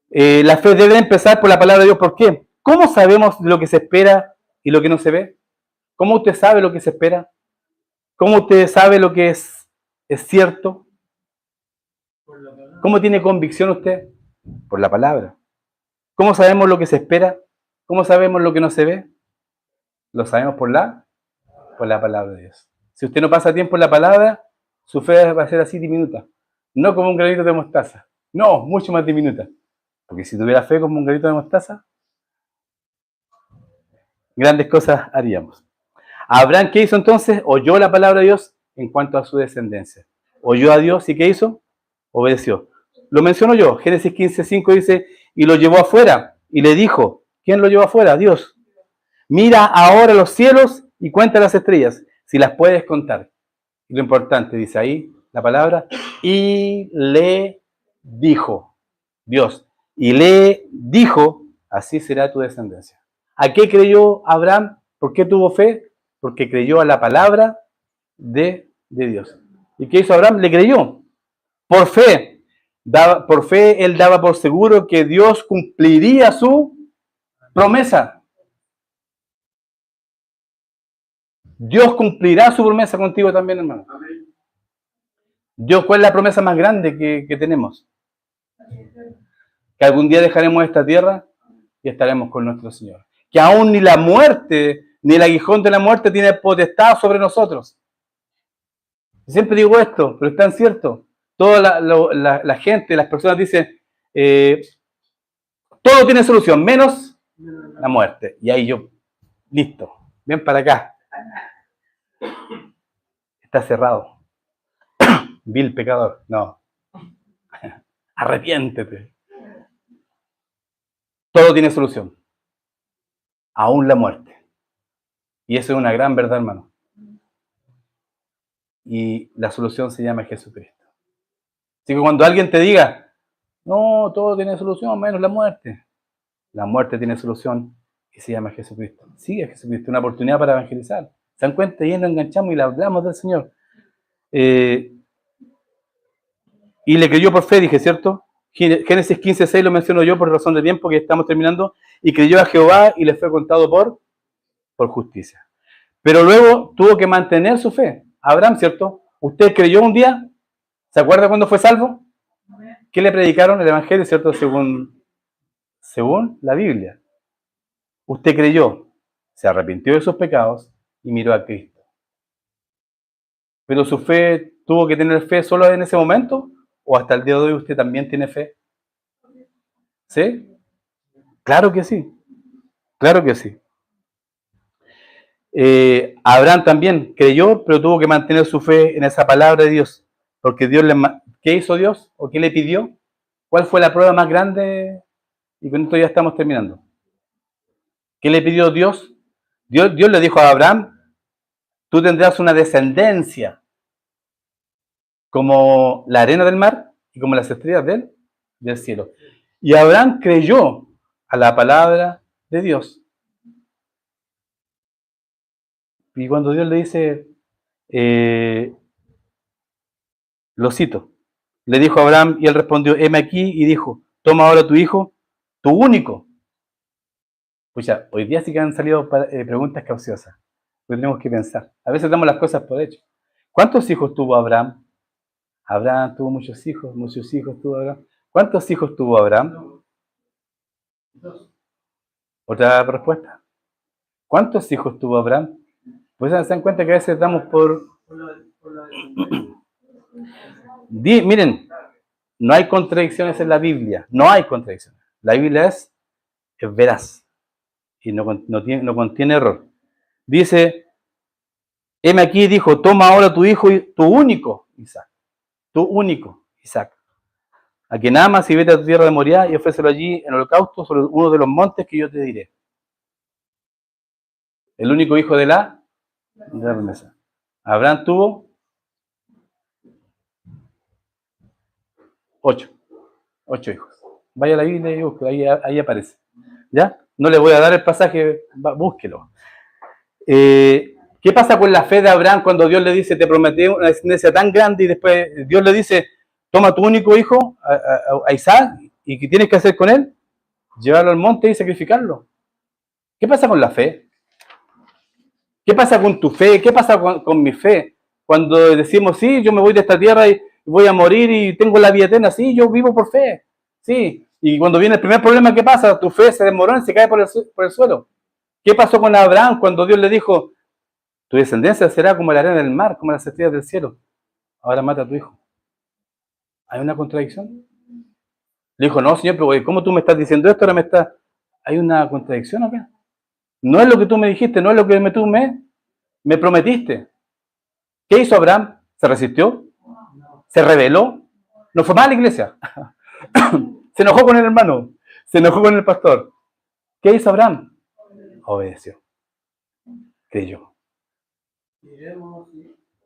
La fe debe empezar por la palabra de Dios. ¿Por qué? ¿Cómo sabemos lo que se espera y lo que no se ve? ¿Cómo usted sabe lo que se espera? ¿Cómo usted sabe lo que es cierto? Por la palabra. ¿Cómo tiene convicción usted? Por la palabra. ¿Cómo sabemos lo que se espera? ¿Cómo sabemos lo que no se ve? Lo sabemos por la palabra de Dios. Si usted no pasa tiempo en la palabra, su fe va a ser así diminuta. No como un granito de mostaza. No, mucho más diminuta. Porque si tuviera fe como un granito de mostaza, grandes cosas haríamos. Abraham, ¿qué hizo entonces? Oyó la palabra de Dios en cuanto a su descendencia. Oyó a Dios y ¿qué hizo? Obedeció. Lo menciono yo. Génesis 15:5 dice, y lo llevó afuera y le dijo, ¿quién lo llevó afuera? Dios. Mira ahora los cielos y cuenta las estrellas, si las puedes contar. Y lo importante, dice ahí la palabra, y le dijo, Dios, y le dijo, así será tu descendencia. ¿A qué creyó Abraham? ¿Por qué tuvo fe? Porque creyó a la palabra de Dios. ¿Y qué hizo Abraham? Le creyó. Por fe. Por fe él daba por seguro que Dios cumpliría su promesa. Dios cumplirá su promesa contigo también, hermano. Dios, ¿cuál es la promesa más grande que tenemos? Que algún día dejaremos esta tierra y estaremos con nuestro Señor. Que aún ni la muerte, ni el aguijón de la muerte tiene potestad sobre nosotros. Siempre digo esto, pero es tan cierto. Toda la gente, las personas dicen, todo tiene solución, menos la muerte. Y ahí yo, listo, ven para acá. Está cerrado. Vil pecador. No. Arrepiéntete. Todo tiene solución. Aún la muerte. Y eso es una gran verdad, hermano. Y la solución se llama Jesucristo. Así que cuando alguien te diga, no, todo tiene solución, menos la muerte tiene solución y se llama Jesucristo. Sigue Jesucristo, una oportunidad para evangelizar. ¿Se dan cuenta? Y nos enganchamos y le hablamos del Señor. Y le creyó por fe, dije, ¿cierto? Génesis 15:6 lo menciono yo por razón de tiempo, que estamos terminando. Y creyó a Jehová y le fue contado por justicia. Pero luego tuvo que mantener su fe. Abraham, ¿cierto? ¿Usted creyó un día? ¿Se acuerda cuándo fue salvo? ¿Qué le predicaron? El Evangelio, ¿cierto? Según la Biblia. Usted creyó, se arrepintió de sus pecados y miró a Cristo. Pero su fe, ¿tuvo que tener fe solo en ese momento? ¿O hasta el día de hoy usted también tiene fe? ¿Sí? Claro que sí. Claro que sí. Abraham también creyó, pero tuvo que mantener su fe en esa palabra de Dios. Porque ¿qué hizo Dios? ¿O qué le pidió? ¿Cuál fue la prueba más grande? Y con esto ya estamos terminando. ¿Qué le pidió Dios? Dios le dijo a Abraham, tú tendrás una descendencia como la arena del mar y como las estrellas del cielo. Y Abraham creyó a la palabra de Dios. Y cuando Dios le dice, lo cito, le dijo a Abraham y él respondió, heme aquí, y dijo, toma ahora tu hijo, tu único. Pues ya, hoy día sí que han salido preguntas capciosas. Pues tenemos que pensar. A veces damos las cosas por hecho. ¿Cuántos hijos tuvo Abraham? Abraham tuvo muchos hijos tuvo Abraham. ¿Cuántos hijos tuvo Abraham? Otra respuesta. ¿Cuántos hijos tuvo Abraham? Pues se dan cuenta que a veces damos por... Miren, no hay contradicciones en la Biblia. No hay contradicciones. La Biblia es veraz y no contiene error. Dice, heme aquí, dijo, toma ahora tu hijo, tu único Isaac. Tu único Isaac. A quien amas y vete a tu tierra de Moriah y ofrécelo allí en holocausto sobre uno de los montes que yo te diré. El único hijo de la promesa. Abraham tuvo 8 hijos. Vaya a la Biblia y busque, ahí aparece. ¿Ya? No le voy a dar el pasaje, búsquelo. ¿Qué pasa con la fe de Abraham cuando Dios le dice, te prometí una descendencia tan grande y después Dios le dice, toma tu único hijo, a Isaac, y ¿qué tienes que hacer con él? Llevarlo al monte y sacrificarlo. ¿Qué pasa con la fe? ¿Qué pasa con tu fe? ¿Qué pasa con mi fe? Cuando decimos, sí, yo me voy de esta tierra y voy a morir y tengo la vida eterna, sí, yo vivo por fe, sí. Y cuando viene el primer problema, ¿qué pasa? Tu fe se desmorona y se cae por el suelo. ¿Qué pasó con Abraham cuando Dios le dijo, tu descendencia será como la arena del mar, como las estrellas del cielo? Ahora mata a tu hijo. ¿Hay una contradicción? Le dijo, no, Señor, pero ¿cómo tú me estás diciendo esto? Ahora ¿Hay una contradicción acá? No es lo que tú me dijiste, no es lo que tú me prometiste. ¿Qué hizo Abraham? ¿Se resistió? ¿Se rebeló? No fue más a la iglesia. Se enojó con el hermano. Se enojó con el pastor. ¿Qué hizo Abraham? Obedeció. Creyó. Iremos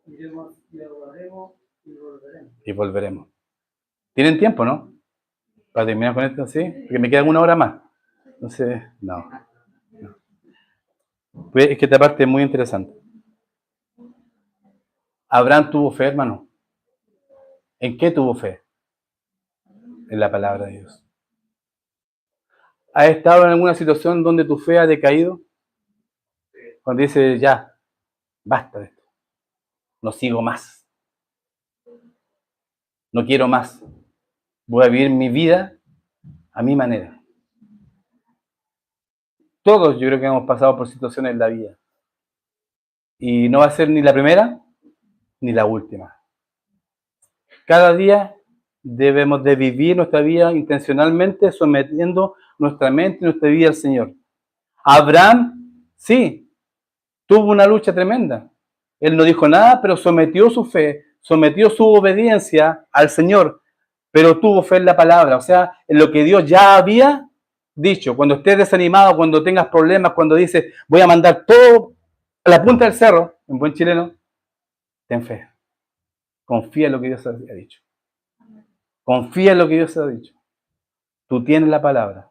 y adoraremos y volveremos. Y volveremos. ¿Tienen tiempo, no? Para terminar con esto, ¿sí? Porque me queda una hora más. Entonces, no. Pues es que esta parte es muy interesante. Abraham tuvo fe, hermano. ¿En qué tuvo fe? En la palabra de Dios. ¿Has estado en alguna situación donde tu fe ha decaído? Cuando dices, ya, basta de esto. No sigo más. No quiero más. Voy a vivir mi vida a mi manera. Todos yo creo que hemos pasado por situaciones en la vida. Y no va a ser ni la primera ni la última. Cada día debemos de vivir nuestra vida intencionalmente, sometiendo nuestra mente y nuestra vida al Señor. Abraham, sí, tuvo una lucha tremenda. Él no dijo nada, pero sometió su fe, sometió su obediencia al Señor, pero tuvo fe en la palabra, o sea, en lo que Dios ya había dicho. Cuando estés desanimado, cuando tengas problemas, cuando dices, voy a mandar todo a la punta del cerro, en buen chileno, ten fe. Confía en lo que Dios ha dicho. Confía en lo que Dios ha dicho. Tú tienes la palabra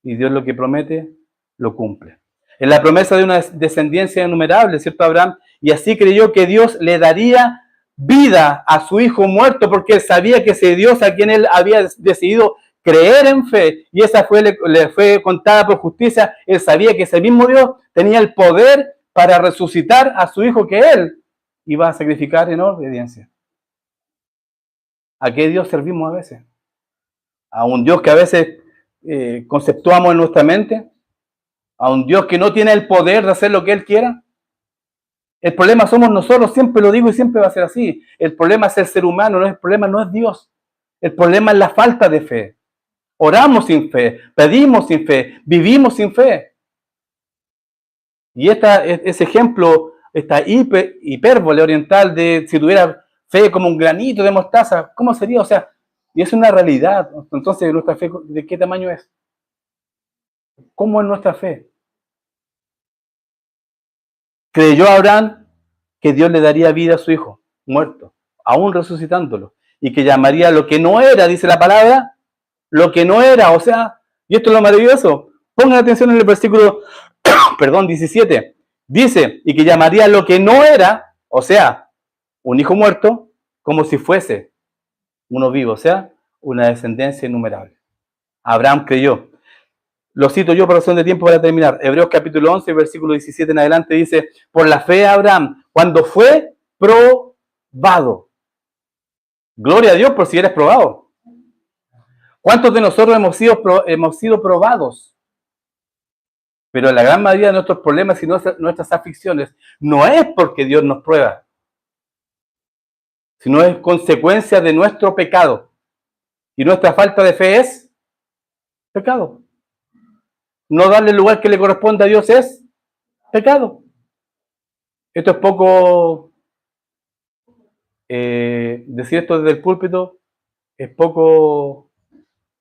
y Dios lo que promete, lo cumple. En la promesa de una descendencia innumerable, ¿cierto, Abraham? Y así creyó que Dios le daría vida a su hijo muerto porque él sabía que ese Dios a quien él había decidido creer en fe y esa le fue contada por justicia, él sabía que ese mismo Dios tenía el poder para resucitar a su hijo que él iba a sacrificar en obediencia. ¿A qué Dios servimos a veces? A un Dios que a veces conceptuamos en nuestra mente, a un Dios que no tiene el poder de hacer lo que Él quiera. El problema somos nosotros, siempre lo digo y siempre va a ser así. El problema es el ser humano, el problema no es Dios. El problema es la falta de fe. Oramos sin fe, pedimos sin fe, vivimos sin fe. Y ese ejemplo, esta hipérbole oriental de si tuviera fe como un granito de mostaza, ¿cómo sería? O sea, y es una realidad. Entonces, ¿nuestra fe de qué tamaño es? ¿Cómo es nuestra fe? Creyó Abraham que Dios le daría vida a su hijo, muerto, aún resucitándolo, y que llamaría lo que no era, dice la palabra, lo que no era, o sea, y esto es lo maravilloso. Pongan atención en el versículo, 17. Dice, y que llamaría lo que no era, o sea, un hijo muerto, como si fuese uno vivo, o sea, una descendencia innumerable. Abraham creyó. Lo cito yo por razón de tiempo para terminar. Hebreos capítulo 11, versículo 17 en adelante dice, por la fe de Abraham, cuando fue probado. Gloria a Dios por si eres probado. ¿Cuántos de nosotros hemos sido probados? Pero la gran mayoría de nuestros problemas y nuestras aflicciones no es porque Dios nos prueba, sino es consecuencia de nuestro pecado. Y nuestra falta de fe es pecado. No darle el lugar que le corresponde a Dios es pecado. Esto es poco, decir esto desde el púlpito, es poco,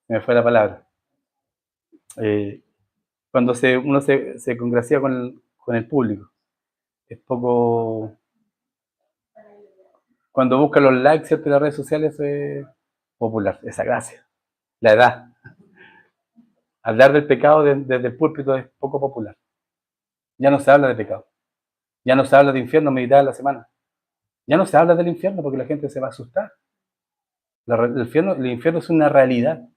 me fue la palabra, cuando uno se congracia con el público, es poco, cuando busca los likes, ¿cierto?, en las redes sociales es popular, esa gracia, la edad. Hablar del pecado desde el púlpito es poco popular. Ya no se habla de pecado. Ya no se habla de infierno, meditar la semana. Ya no se habla del infierno porque la gente se va a asustar. El infierno es una realidad.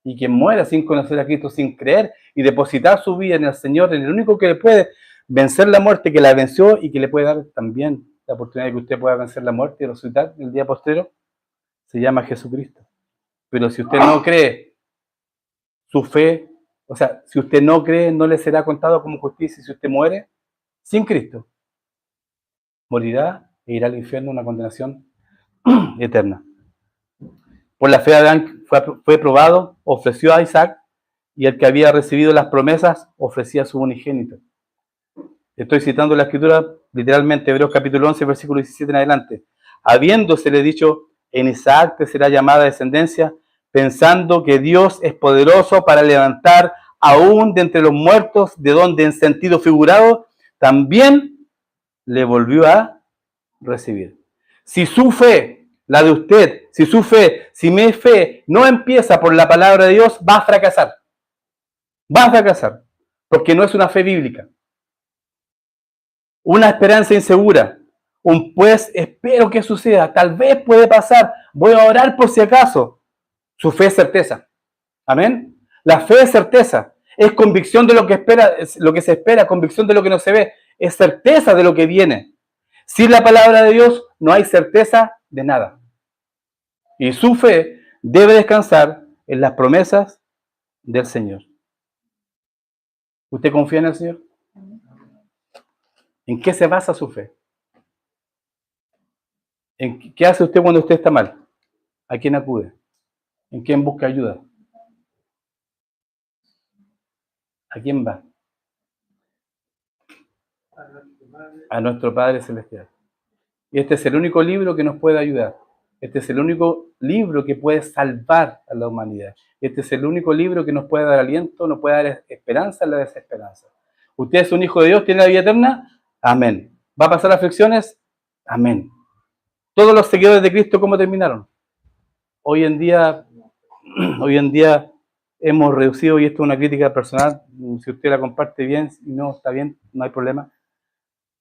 Y quien muera sin conocer a Cristo, sin creer y depositar su vida en el Señor, en el único que le puede vencer la muerte, que la venció y que le puede dar también la oportunidad de que usted pueda vencer la muerte y resucitar el día postrero, se llama Jesucristo. Pero si usted no cree, su fe, o sea, si usted no cree, no le será contado como justicia. Si usted muere sin Cristo, morirá e irá al infierno, una condenación eterna. Por la fe Adán fue probado, ofreció a Isaac, y el que había recibido las promesas ofrecía a su unigénito. Estoy citando la escritura literalmente, Hebreos capítulo 11, versículo 17 en adelante. Habiéndosele dicho, en Isaac te será llamada descendencia, pensando que Dios es poderoso para levantar aún de entre los muertos, de donde en sentido figurado también le volvió a recibir. Si su fe, la de usted, si mi fe no empieza por la palabra de Dios, va a fracasar. Va a fracasar, porque no es una fe bíblica. Una esperanza insegura, un pues espero que suceda, tal vez puede pasar, voy a orar por si acaso. Su fe es certeza. Amén. La fe es certeza, es convicción de lo que espera, lo que se espera, convicción de lo que no se ve, es certeza de lo que viene. Sin la palabra de Dios no hay certeza de nada. Y su fe debe descansar en las promesas del Señor. ¿Usted confía en el Señor? ¿En qué se basa su fe? ¿En qué hace usted cuando usted está mal? ¿A quién acude? ¿En quién busca ayuda? ¿A quién va? A nuestro Padre Celestial. Y este es el único libro que nos puede ayudar. Este es el único libro que puede salvar a la humanidad. Este es el único libro que nos puede dar aliento, nos puede dar esperanza en la desesperanza. ¿Usted es un hijo de Dios? ¿Tiene la vida eterna? Amén. ¿Va a pasar aflicciones? Amén. Todos los seguidores de Cristo, ¿cómo terminaron? Hoy en día hemos reducido, y esto es una crítica personal, si usted la comparte bien, si no está bien, no hay problema.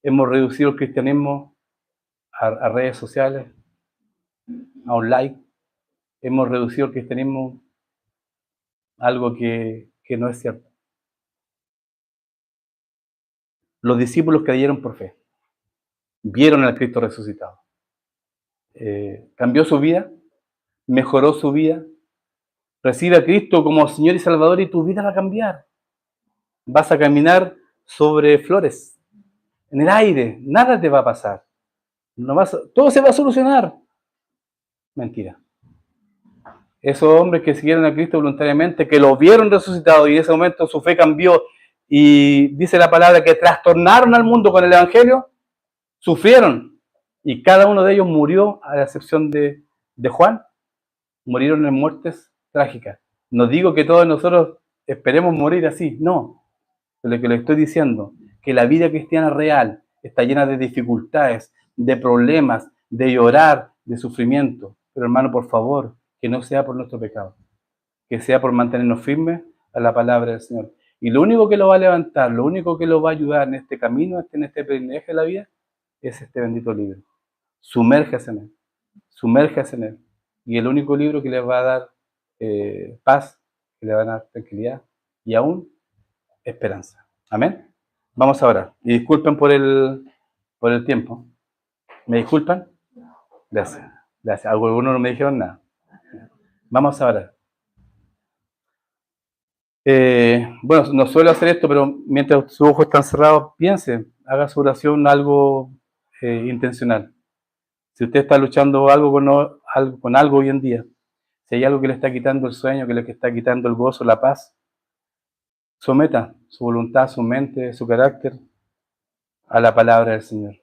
Hemos reducido el cristianismo a redes sociales, a un like. Hemos reducido el cristianismo a algo que no es cierto. Los discípulos creyeron por fe, vieron al Cristo resucitado. Cambió su vida, mejoró su vida. Recibe a Cristo como Señor y Salvador y tu vida va a cambiar. Vas a caminar sobre flores, en el aire, nada te va a pasar. Todo se va a solucionar. Mentira. Esos hombres que siguieron a Cristo voluntariamente, que lo vieron resucitado y en ese momento su fe cambió y dice la palabra que trastornaron al mundo con el Evangelio, sufrieron, y cada uno de ellos murió, a la excepción de Juan, murieron en muertes trágicas. No digo que todos nosotros esperemos morir así, no. Lo que le estoy diciendo, que la vida cristiana real está llena de dificultades, de problemas, de llorar, de sufrimiento. Pero hermano, por favor, que no sea por nuestro pecado, que sea por mantenernos firmes a la palabra del Señor. Y lo único que lo va a levantar, lo único que lo va a ayudar en este camino, en este peregrinaje de la vida, es este bendito libro. Sumérjase en él, sumérjase en él. Y el único libro que les va a dar paz, que le va a dar tranquilidad y aún esperanza. Amén. Vamos a orar. Y disculpen por el tiempo. ¿Me disculpan? Gracias. Gracias. Algunos no me dijeron nada. Vamos a orar. Bueno, no suelo hacer esto, pero mientras sus ojos están cerrados, piense, haga su oración algo intencional. Si usted está luchando con algo hoy en día, si hay algo que le está quitando el sueño, que le está quitando el gozo, la paz, someta su voluntad, su mente, su carácter a la palabra del Señor.